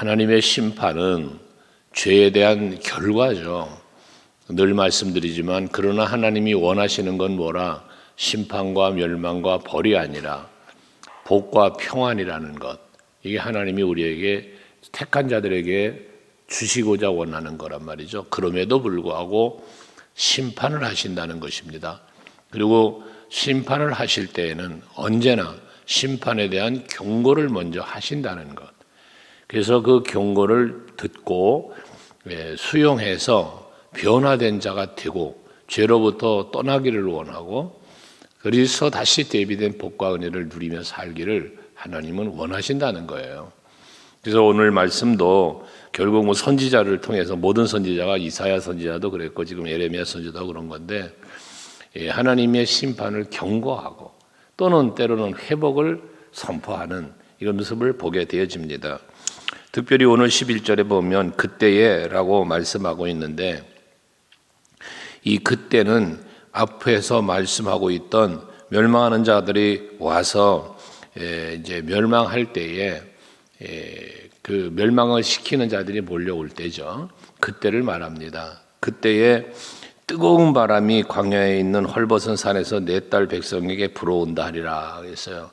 하나님의 심판은 죄에 대한 결과죠. 늘 말씀드리지만 그러나 하나님이 원하시는 건 뭐라? 심판과 멸망과 벌이 아니라 복과 평안이라는 것. 이게 하나님이 우리에게 택한 자들에게 주시고자 원하는 거란 말이죠. 그럼에도 불구하고 심판을 하신다는 것입니다. 그리고 심판을 하실 때에는 언제나 심판에 대한 경고를 먼저 하신다는 것. 그래서 그 경고를 듣고 수용해서 변화된 자가 되고 죄로부터 떠나기를 원하고 그래서 다시 대비된 복과 은혜를 누리며 살기를 하나님은 원하신다는 거예요. 그래서 오늘 말씀도 결국 뭐 선지자를 통해서 모든 선지자가 이사야 선지자도 그랬고 지금 예레미야 선지자도 그런 건데 하나님의 심판을 경고하고 또는 때로는 회복을 선포하는 이런 모습을 보게 되어집니다. 특별히 오늘 11절에 보면 그때에라고 말씀하고 있는데 이 그때는 앞에서 말씀하고 있던 멸망하는 자들이 와서 이제 멸망할 때에 그 멸망을 시키는 자들이 몰려올 때죠. 그때를 말합니다. 그때에 뜨거운 바람이 광야에 있는 헐벗은 산에서 내 딸 백성에게 불어온다 하리라 했어요.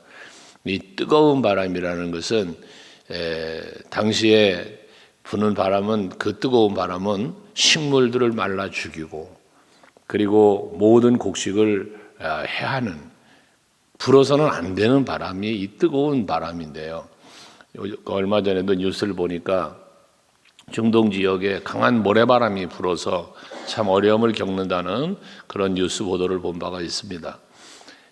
이 뜨거운 바람이라는 것은 당시에 부는 바람은 그 뜨거운 바람은 식물들을 말라 죽이고 그리고 모든 곡식을 해하는 불어서는 안 되는 바람이 이 뜨거운 바람인데요. 얼마 전에도 뉴스를 보니까 중동 지역에 강한 모래바람이 불어서 참 어려움을 겪는다는 그런 뉴스 보도를 본 바가 있습니다.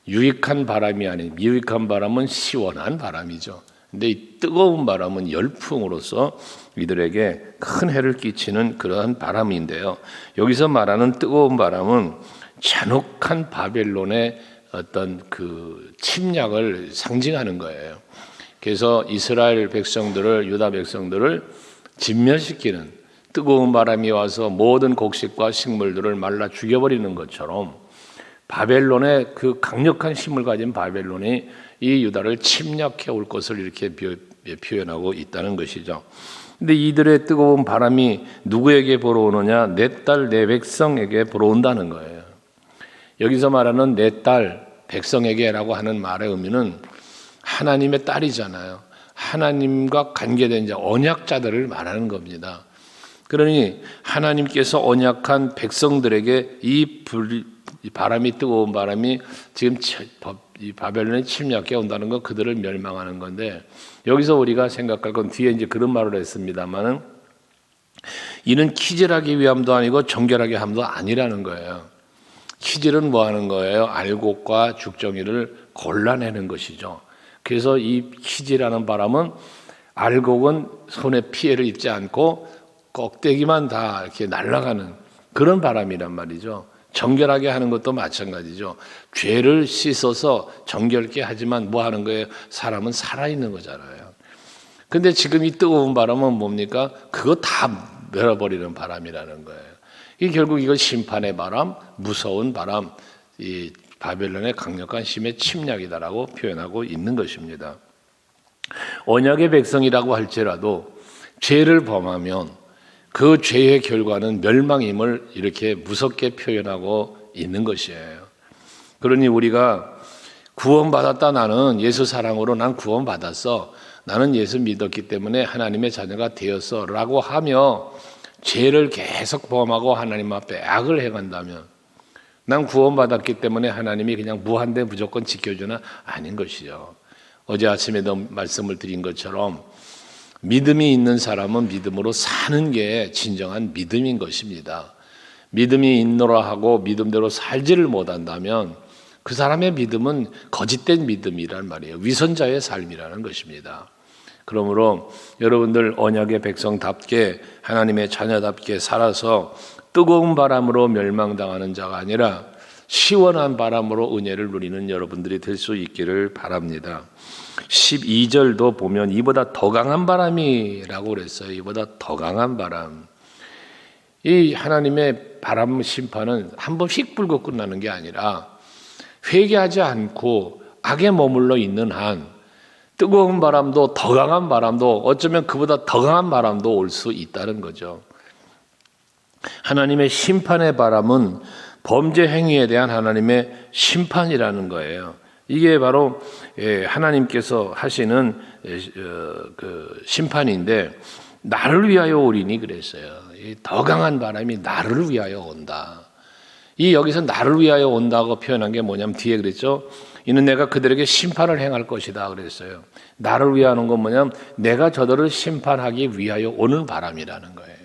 유익한 바람이 아닌 유익한 바람은 시원한 바람이죠. 근데 이 뜨거운 바람은 열풍으로서 이들에게 큰 해를 끼치는 그러한 바람인데요. 여기서 말하는 뜨거운 바람은 잔혹한 바벨론의 어떤 그 침략을 상징하는 거예요. 그래서 이스라엘 백성들을 유다 백성들을 진멸시키는 뜨거운 바람이 와서 모든 곡식과 식물들을 말라 죽여버리는 것처럼 바벨론의 그 강력한 힘을 가진 바벨론이 이 유다를 침략해 올 것을 이렇게 표현하고 있다는 것이죠. 근데 이들의 뜨거운 바람이 누구에게 불어오느냐? 내 딸 내 백성에게 불어온다는 거예요. 여기서 말하는 내 딸 백성에게라고 하는 말의 의미는 하나님의 딸이잖아요. 하나님과 관계된 자, 언약자들을 말하는 겁니다. 그러니 하나님께서 언약한 백성들에게 이 바람이 뜨거운 바람이 지금 이 바벨론에 침략해 온다는 건 그들을 멸망하는 건데 여기서 우리가 생각할 건 뒤에 이제 그런 말을 했습니다만은 이는 키질하기 위함도 아니고 정결하게 함도 아니라는 거예요. 키질은 뭐 하는 거예요? 알곡과 죽정이를 골라내는 것이죠. 그래서 이 키질하는 바람은 알곡은 손에 피해를 입지 않고 껍데기만 다 이렇게 날아가는 그런 바람이란 말이죠. 정결하게 하는 것도 마찬가지죠. 죄를 씻어서 정결케 하지만 뭐 하는 거예요? 사람은 살아있는 거잖아요. 근데 지금 이 뜨거운 바람은 뭡니까? 그거 다 밀어버리는 바람이라는 거예요. 이 결국 이거 심판의 바람, 무서운 바람, 이 바벨론의 강력한 힘의 침략이다라고 표현하고 있는 것입니다. 언약의 백성이라고 할지라도 죄를 범하면 그 죄의 결과는 멸망임을 이렇게 무섭게 표현하고 있는 것이에요. 그러니 우리가 구원받았다 나는 예수 사랑으로 난 구원받았어. 나는 예수 믿었기 때문에 하나님의 자녀가 되었어 라고 하며 죄를 계속 범하고 하나님 앞에 악을 행한다면 난 구원받았기 때문에 하나님이 그냥 무한대 무조건 지켜주나 아닌 것이죠. 어제 아침에도 말씀을 드린 것처럼 믿음이 있는 사람은 믿음으로 사는 게 진정한 믿음인 것입니다. 믿음이 있노라 하고 믿음대로 살지를 못한다면 그 사람의 믿음은 거짓된 믿음이란 말이에요. 위선자의 삶이라는 것입니다. 그러므로 여러분들 언약의 백성답게 하나님의 자녀답게 살아서 뜨거운 바람으로 멸망당하는 자가 아니라 시원한 바람으로 은혜를 누리는 여러분들이 될 수 있기를 바랍니다. 12절도 보면 이보다 더 강한 바람이라고 그랬어요. 이보다 더 강한 바람. 이 하나님의 바람 심판은 한 번 휙 불고 끝나는 게 아니라 회개하지 않고 악에 머물러 있는 한 뜨거운 바람도 더 강한 바람도 어쩌면 그보다 더 강한 바람도 올 수 있다는 거죠. 하나님의 심판의 바람은 범죄 행위에 대한 하나님의 심판이라는 거예요. 이게 바로 하나님께서 하시는 그 심판인데, 나를 위하여 오리니 그랬어요. 더 강한 바람이 나를 위하여 온다. 이 여기서 나를 위하여 온다고 표현한 게 뭐냐면 뒤에 그랬죠. 이는 내가 그들에게 심판을 행할 것이다 그랬어요. 나를 위하여 오는 건 뭐냐면 내가 저들을 심판하기 위하여 오는 바람이라는 거예요.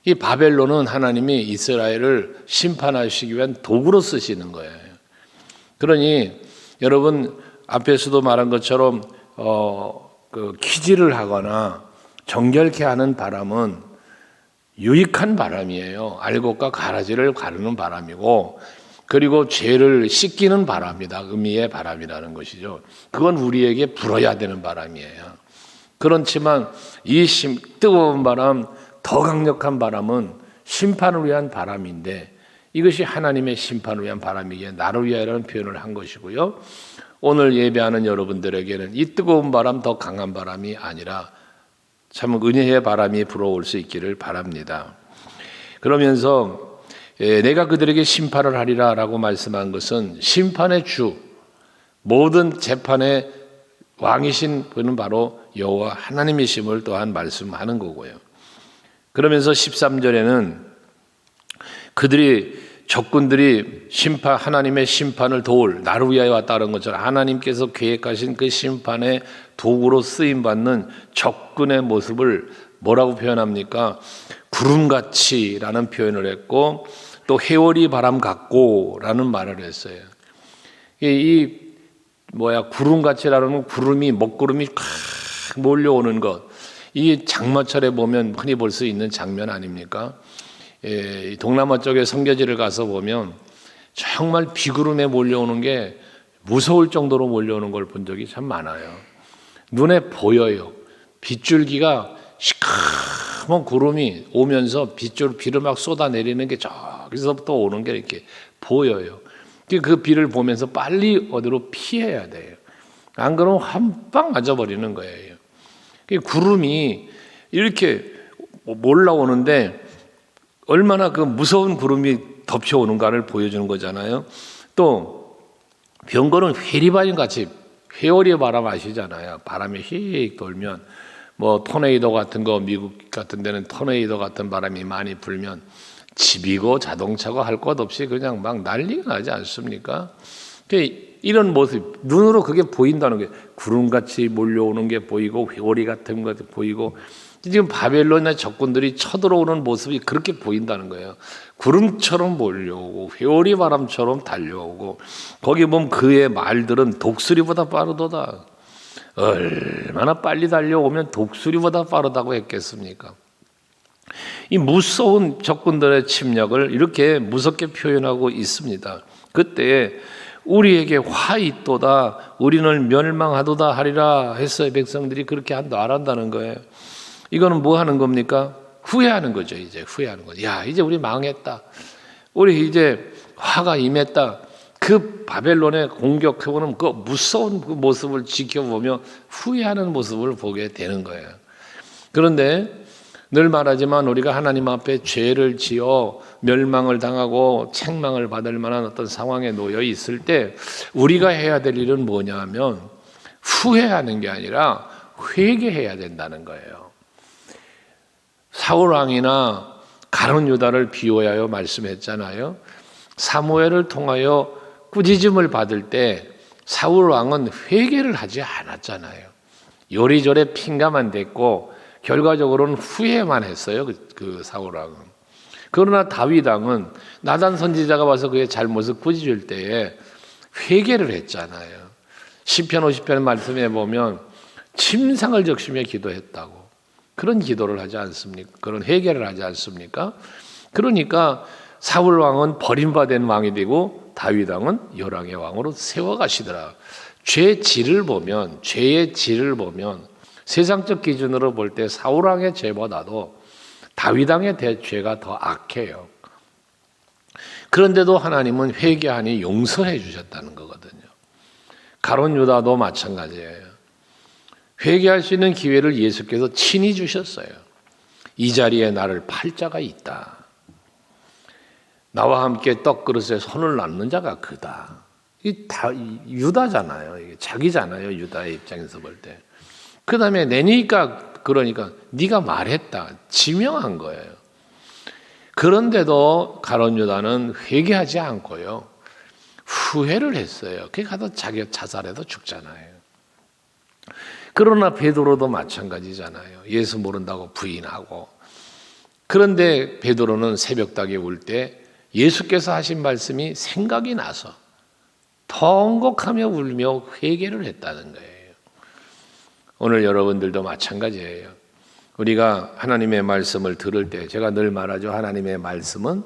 이 바벨론은 하나님이 이스라엘을 심판하시기 위한 도구로 쓰시는 거예요. 그러니 여러분 앞에서도 말한 것처럼 그 키질을 하거나 정결케 하는 바람은 유익한 바람이에요. 알곡과 가라지를 가르는 바람이고, 그리고 죄를 씻기는 바람이다. 의미의 바람이라는 것이죠. 그건 우리에게 불어야 되는 바람이에요. 그렇지만 이 뜨거운 바람, 더 강력한 바람은 심판을 위한 바람인데, 이것이 하나님의 심판을 위한 바람이기에 나를 위하여라는 표현을 한 것이고요. 오늘 예배하는 여러분들에게는 이 뜨거운 바람, 더 강한 바람이 아니라 참 은혜의 바람이 불어올 수 있기를 바랍니다. 그러면서 내가 그들에게 심판을 하리라 라고 말씀한 것은 심판의 주, 모든 재판의 왕이신 분은 바로 여호와 하나님이심을 또한 말씀하는 거고요. 그러면서 13절에는 적군들이 하나님의 심판을 도울, 나를 위하여 왔다는 것처럼 하나님께서 계획하신 그 심판의 도구로 쓰임받는 적군의 모습을 뭐라고 표현합니까? 구름같이라는 표현을 했고, 또 해오리 바람 같고라는 말을 했어요. 구름같이라는 구름이, 먹구름이 콱 몰려오는 것, 이 장마철에 보면 흔히 볼 수 있는 장면 아닙니까? 동남아 쪽에 성교지를 가서 보면 정말 비구름에 몰려오는 게 무서울 정도로 몰려오는 걸 본 적이 참 많아요. 눈에 보여요. 빗줄기가 시커먼 구름이 오면서 비를 막 쏟아내리는 게 저기서부터 오는 게 이렇게 보여요. 그 비를 보면서 빨리 어디로 피해야 돼요. 안 그러면 한 방 맞아버리는 거예요. 구름이 이렇게 몰라오는데 얼마나 그 무서운 구름이 덮여오는가를 보여주는 거잖아요. 또 병거는 회리바람 같이, 회오리 바람 아시잖아요. 바람이 휙 돌면 토네이도 같은 거, 미국 같은 데는 토네이도 같은 바람이 많이 불면 집이고 자동차고 할 것 없이 그냥 막 난리가 나지 않습니까? 이런 모습, 눈으로 그게 보인다는 게, 구름같이 몰려오는 게 보이고 회오리 같은 것이 보이고, 지금 바벨론의 적군들이 쳐들어오는 모습이 그렇게 보인다는 거예요. 구름처럼 몰려오고 회오리 바람처럼 달려오고, 거기 보면 그의 말들은 독수리보다 빠르도다. 얼마나 빨리 달려오면 독수리보다 빠르다고 했겠습니까? 이 무서운 적군들의 침략을 이렇게 무섭게 표현하고 있습니다. 그때 우리에게 화 있도다, 우리는 멸망하도다 하리라 했어요. 백성들이 그렇게 말한다는 거예요. 이거는 뭐 하는 겁니까? 후회하는 거죠. 이제 후회하는 거죠. 야, 이제 우리 망했다. 우리 이제 화가 임했다. 그 바벨론의 공격해오는 그 무서운 그 모습을 지켜보며 후회하는 모습을 보게 되는 거예요. 그런데 늘 말하지만 우리가 하나님 앞에 죄를 지어 멸망을 당하고 책망을 받을 만한 어떤 상황에 놓여 있을 때 우리가 해야 될 일은 뭐냐 하면 후회하는 게 아니라 회개해야 된다는 거예요. 사울 왕이나 가룟 유다를 비유하여 말씀했잖아요. 사무엘을 통하여 꾸짖음을 받을 때 사울 왕은 회개를 하지 않았잖아요. 요리조리 핑가만 댔고 결과적으로는 후회만 했어요. 그 사울 왕은. 그러나 다윗 왕은 나단 선지자가 와서 그의 잘못을 꾸짖을 때에 회개를 했잖아요. 시편 50편 말씀에 보면 침상을 적시며 기도했다고. 그런 기도를 하지 않습니까? 그런 회개를 하지 않습니까? 그러니까 사울 왕은 버림받은 왕이 되고 다윗 왕은 열왕의 왕으로 세워가시더라. 죄의 질을 보면 세상적 기준으로 볼 때 사울 왕의 죄보다도 다윗 왕의 죄가 더 악해요. 그런데도 하나님은 회개하니 용서해 주셨다는 거거든요. 가룟 유다도 마찬가지예요. 회개할 수 있는 기회를 예수께서 친히 주셨어요. 이 자리에 나를 팔 자가 있다. 나와 함께 떡그릇에 손을 놨는 자가 그다. 이 다 유다잖아요. 이게 자기잖아요. 유다의 입장에서 볼 때. 그 다음에 내니까 그러니까 네가 말했다. 지명한 거예요. 그런데도 가룟 유다는 회개하지 않고요. 후회를 했어요. 그게 가서 자기 자살해도 죽잖아요. 그러나 베드로도 마찬가지잖아요. 예수 모른다고 부인하고. 그런데 베드로는 새벽닭에 울 때 예수께서 하신 말씀이 생각이 나서 번곡하며 울며 회개를 했다는 거예요. 오늘 여러분들도 마찬가지예요. 우리가 하나님의 말씀을 들을 때 제가 늘 말하죠. 하나님의 말씀은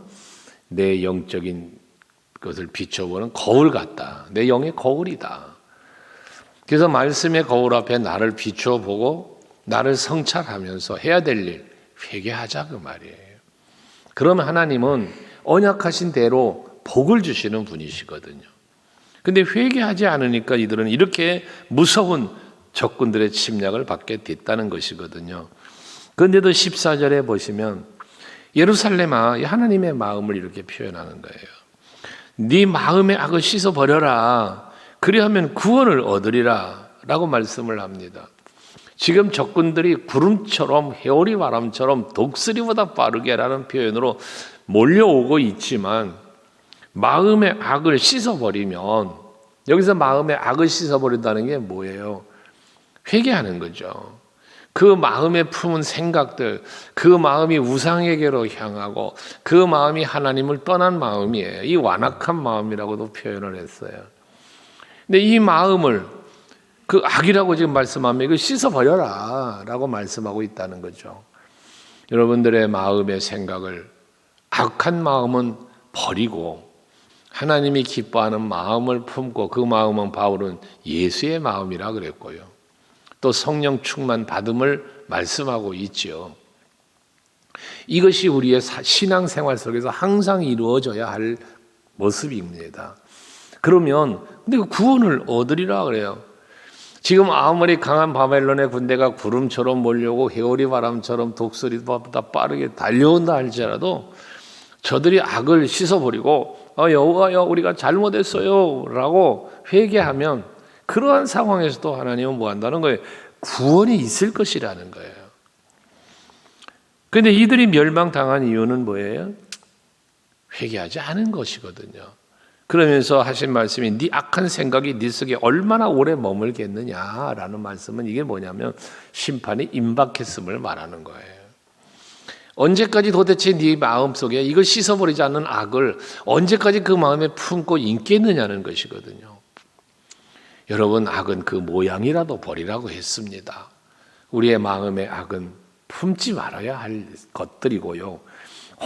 내 영적인 것을 비춰보는 거울 같다. 내 영의 거울이다. 그래서 말씀의 거울 앞에 나를 비춰보고 나를 성찰하면서 해야 될 일 회개하자 그 말이에요. 그러면 하나님은 언약하신 대로 복을 주시는 분이시거든요. 근데 회개하지 않으니까 이들은 이렇게 무서운 적군들의 침략을 받게 됐다는 것이거든요. 그런데도 14절에 보시면 예루살렘아 하나님의 마음을 이렇게 표현하는 거예요. 네 마음의 악을 씻어버려라. 그리하면 구원을 얻으리라 라고 말씀을 합니다. 지금 적군들이 구름처럼 해오리 바람처럼 독수리보다 빠르게라는 표현으로 몰려오고 있지만 마음의 악을 씻어버리면 여기서 마음의 악을 씻어버린다는 게 뭐예요? 회개하는 거죠. 그 마음에 품은 생각들, 그 마음이 우상에게로 향하고 그 마음이 하나님을 떠난 마음이에요. 이 완악한 마음이라고도 표현을 했어요. 근데 이 마음을 그 악이라고 지금 말씀하면 이거 씻어버려라 라고 말씀하고 있다는 거죠. 여러분들의 마음의 생각을 악한 마음은 버리고 하나님이 기뻐하는 마음을 품고 그 마음은 바울은 예수의 마음이라 그랬고요. 또 성령 충만 받음을 말씀하고 있지요. 이것이 우리의 신앙생활 속에서 항상 이루어져야 할 모습입니다. 그러면 근데 그 구원을 얻으리라 그래요. 지금 아무리 강한 바벨론의 군대가 구름처럼 몰려오고 해오리 바람처럼 독수리보다 빠르게 달려온다 할지라도 저들이 악을 씻어버리고 여호와여 우리가 잘못했어요 라고 회개하면 그러한 상황에서도 하나님은 뭐 한다는 거예요? 구원이 있을 것이라는 거예요. 그런데 이들이 멸망당한 이유는 뭐예요? 회개하지 않은 것이거든요. 그러면서 하신 말씀이 네 악한 생각이 네 속에 얼마나 오래 머물겠느냐라는 말씀은 이게 뭐냐면 심판이 임박했음을 말하는 거예요. 언제까지 도대체 네 마음속에 이걸 씻어버리지 않는 악을 언제까지 그 마음에 품고 있겠느냐는 것이거든요. 여러분 악은 그 모양이라도 버리라고 했습니다. 우리의 마음의 악은 품지 말아야 할 것들이고요.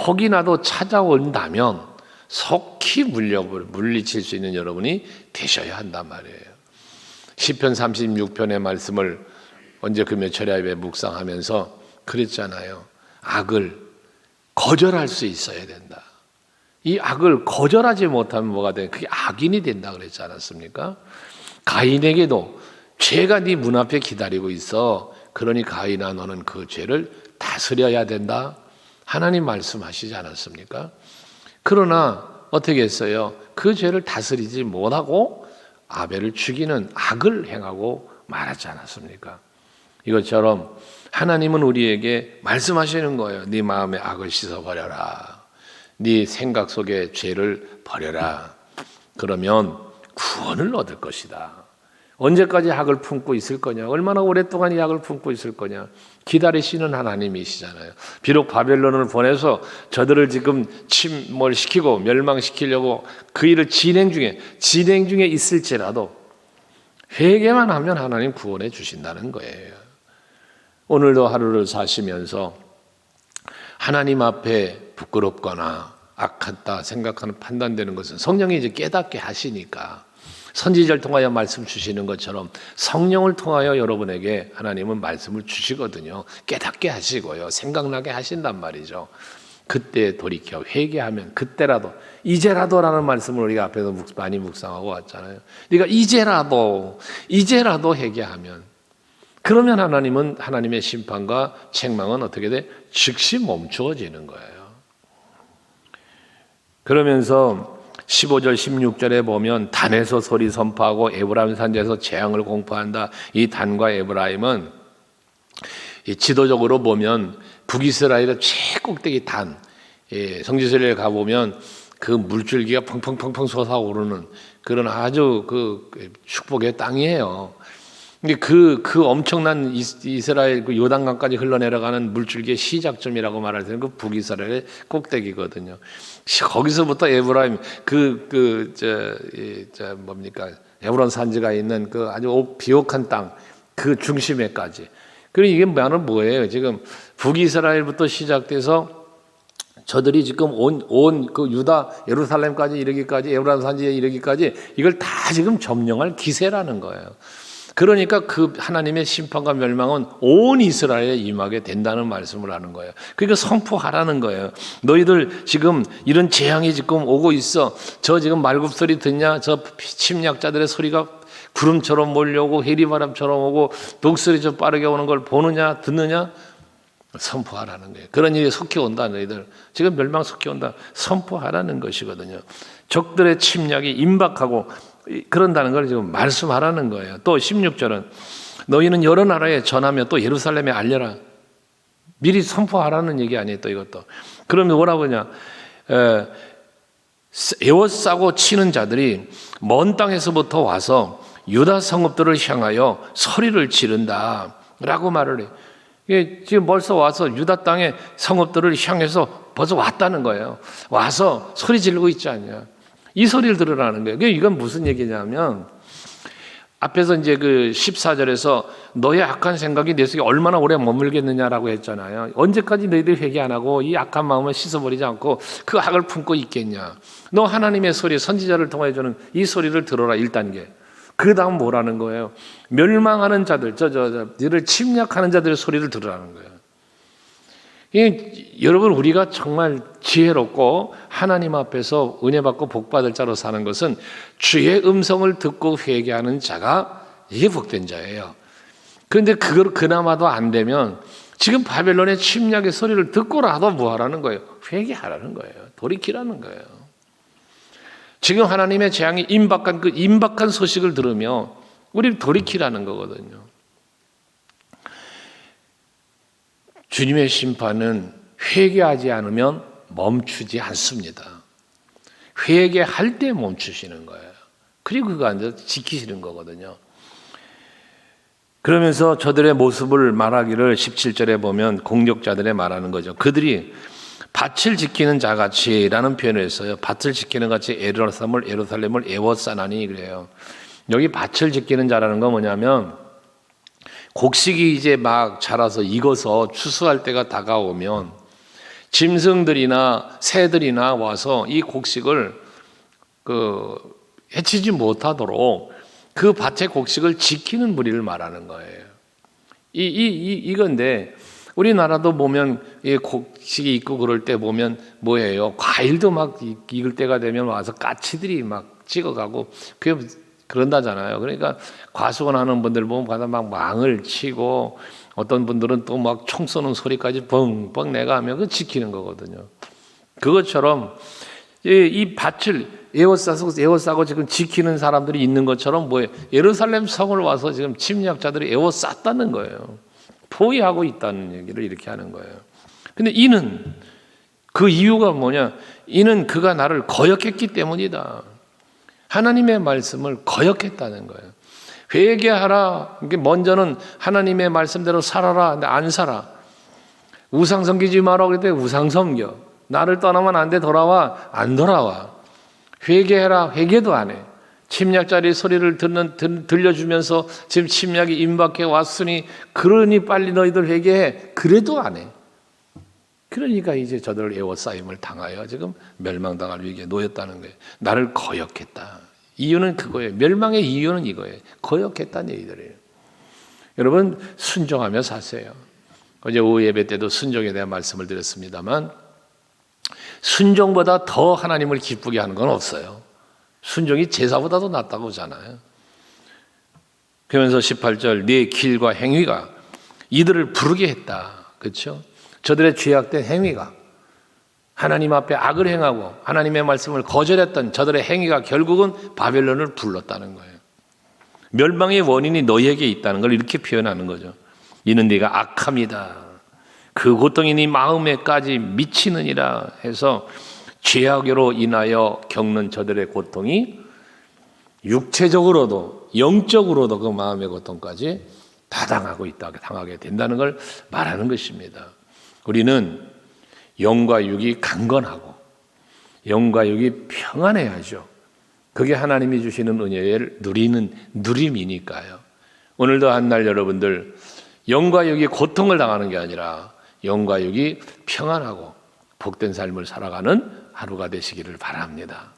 혹이나도 찾아온다면 속히 물리칠 수 있는 여러분이 되셔야 한단 말이에요. 시편 36편의 말씀을 언제 금요철야에 묵상하면서 그랬잖아요. 악을 거절할 수 있어야 된다. 이 악을 거절하지 못하면 뭐가 돼? 그게 악인이 된다 그랬지 않았습니까? 가인에게도 죄가 네 문 앞에 기다리고 있어. 그러니 가인아 너는 그 죄를 다스려야 된다. 하나님 말씀하시지 않았습니까? 그러나 어떻게 했어요? 그 죄를 다스리지 못하고 아벨을 죽이는 악을 행하고 말하지 않았습니까? 이것처럼 하나님은 우리에게 말씀하시는 거예요. 네 마음의 악을 씻어버려라. 네 생각 속의 죄를 버려라. 그러면 구원을 얻을 것이다. 언제까지 악을 품고 있을 거냐? 얼마나 오랫동안 이 악을 품고 있을 거냐? 기다리시는 하나님이시잖아요. 비록 바벨론을 보내서 저들을 지금 침몰시키고 멸망시키려고 그 일을 진행 중에 있을지라도 회개만 하면 하나님 구원해 주신다는 거예요. 오늘도 하루를 사시면서 하나님 앞에 부끄럽거나 악하다 생각하는 판단되는 것은 성령이 이제 깨닫게 하시니까 선지자를 통하여 말씀 주시는 것처럼 성령을 통하여 여러분에게 하나님은 말씀을 주시거든요. 깨닫게 하시고요. 생각나게 하신단 말이죠. 그때 돌이켜 회개하면 그때라도 이제라도라는 말씀을 우리가 앞에서 많이 묵상하고 왔잖아요. 그러니까 이제라도 회개하면 그러면 하나님의 심판과 책망은 어떻게 돼? 즉시 멈추어지는 거예요. 그러면서 15절 16절에 보면 단에서 소리 선포하고 에브라임 산지에서 재앙을 공포한다. 이 단과 에브라임은 이 지도적으로 보면 북이스라엘의 최꼭대기 단, 성지순례에 가보면 그 물줄기가 펑펑펑펑 솟아오르는 그런 아주 그 축복의 땅이에요. 근데 그 엄청난 이스라엘 그 요단강까지 흘러내려가는 물줄기의 시작점이라고 말할 때는 그 북이스라엘의 꼭대기거든요. 거기서부터 에브라임 에브론 산지가 있는 그 아주 비옥한 땅 그 중심에까지. 그리고 이게 말은 뭐예요? 지금 북이스라엘부터 시작돼서 저들이 지금 온 그 유다 예루살렘까지 이르기까지 에브라임 산지에 이르기까지 이걸 다 지금 점령할 기세라는 거예요. 그러니까 그 하나님의 심판과 멸망은 온 이스라엘에 임하게 된다는 말씀을 하는 거예요. 그러니까 선포하라는 거예요. 너희들 지금 이런 재앙이 지금 오고 있어. 저 지금 말굽소리 듣냐? 저 침략자들의 소리가 구름처럼 몰려오고 해리바람처럼 오고 독수리 좀 빠르게 오는 걸 보느냐 듣느냐? 선포하라는 거예요. 그런 일이 속히 온다. 너희들 지금 멸망 속히 온다. 선포하라는 것이거든요. 적들의 침략이 임박하고 그런다는 걸 지금 말씀하라는 거예요. 또 16절은 너희는 여러 나라에 전하며 또 예루살렘에 알려라. 미리 선포하라는 얘기 아니에요. 또 이것도. 그러면 뭐라고 하냐? 에워싸고 치는 자들이 먼 땅에서부터 와서 유다 성읍들을 향하여 소리를 지른다 라고 말을 해요. 이게 지금 벌써 와서 유다 땅의 성읍들을 향해서 벌써 왔다는 거예요. 와서 소리 지르고 있지 않냐. 이 소리를 들으라는 거예요. 이건 무슨 얘기냐면 앞에서 이제 그 14절에서 너의 악한 생각이 내 속에 얼마나 오래 머물겠느냐라고 했잖아요. 언제까지 너희들 회개 안 하고 이 악한 마음을 씻어버리지 않고 그 악을 품고 있겠냐. 너 하나님의 소리, 선지자를 통해 주는 이 소리를 들어라. 1단계. 그 다음 뭐라는 거예요? 멸망하는 자들, 너를 침략하는 자들의 소리를 들으라는 거예요. 여러분 우리가 정말 지혜롭고 하나님 앞에서 은혜 받고 복 받을 자로 사는 것은 주의 음성을 듣고 회개하는 자가 이게 복된 자예요. 그런데 그걸 그나마도 안 되면 지금 바벨론의 침략의 소리를 듣고라도 뭐 하라는 거예요? 회개하라는 거예요. 돌이키라는 거예요. 지금 하나님의 재앙이 임박한 그 임박한 소식을 들으며 우리 돌이키라는 거거든요. 주님의 심판은 회개하지 않으면 멈추지 않습니다. 회개할 때 멈추시는 거예요. 그리고 그거 앉아서 지키시는 거거든요. 그러면서 저들의 모습을 말하기를 17절에 보면 공격자들의 말하는 거죠. 그들이 밭을 지키는 자같이라는 표현을 했어요. 밭을 지키는 같이 예루살렘을 에워싸나니 그래요. 여기 밭을 지키는 자라는 건 뭐냐면 곡식이 이제 막 자라서 익어서 추수할 때가 다가오면 짐승들이나 새들이나 와서 이 곡식을 해치지 못하도록 그 밭의 곡식을 지키는 무리를 말하는 거예요. 이건데 우리나라도 보면 곡식이 있고 그럴 때 보면 뭐예요? 과일도 막 익을 때가 되면 와서 까치들이 막 찍어가고 그런다잖아요. 그러니까 과수원하는 분들 보면 막 망을 치고 어떤 분들은 또 막 총 쏘는 소리까지 뻥뻥 내가 하면 그 지키는 거거든요. 그것처럼 이 밭을 에워싸고 지금 지키는 사람들이 있는 것처럼 뭐예요? 예루살렘 성을 와서 지금 침략자들이 에워쌌다는 거예요. 포위하고 있다는 얘기를 이렇게 하는 거예요. 근데 이는 그 이유가 뭐냐? 이는 그가 나를 거역했기 때문이다. 하나님의 말씀을 거역했다는 거예요. 회개하라. 먼저는 하나님의 말씀대로 살아라. 근데 안 살아. 우상 섬기지 마라 그랬더니 우상 섬겨. 나를 떠나면 안 돼. 돌아와. 안 돌아와. 회개해라. 회개도 안 해. 침략자의 소리를 들려주면서 지금 침략이 임박해 왔으니 그러니 빨리 너희들 회개해. 그래도 안 해. 그러니까 이제 저들을 에워싸임을 당하여 지금 멸망당할 위기에 놓였다는 거예요. 나를 거역했다. 이유는 그거예요. 멸망의 이유는 이거예요. 거역했다는 얘기들이에요. 여러분 순종하며 사세요. 어제 오후 예배 때도 순종에 대한 말씀을 드렸습니다만 순종보다 더 하나님을 기쁘게 하는 건 없어요. 순종이 제사보다도 낫다고 하잖아요. 그러면서 18절 네 길과 행위가 이들을 부르게 했다. 그렇죠? 저들의 죄악된 행위가 하나님 앞에 악을 행하고 하나님의 말씀을 거절했던 저들의 행위가 결국은 바벨론을 불렀다는 거예요. 멸망의 원인이 너희에게 있다는 걸 이렇게 표현하는 거죠. 이는 네가 악함이다. 그 고통이 네 마음에까지 미치느니라 해서 죄악으로 인하여 겪는 저들의 고통이 육체적으로도 영적으로도 그 마음의 고통까지 다 당하게 된다는 걸 말하는 것입니다. 우리는 영과 육이 강건하고 영과 육이 평안해야죠. 그게 하나님이 주시는 은혜를 누리는 누림이니까요. 오늘도 한날 여러분들 영과 육이 고통을 당하는 게 아니라 영과 육이 평안하고 복된 삶을 살아가는 하루가 되시기를 바랍니다.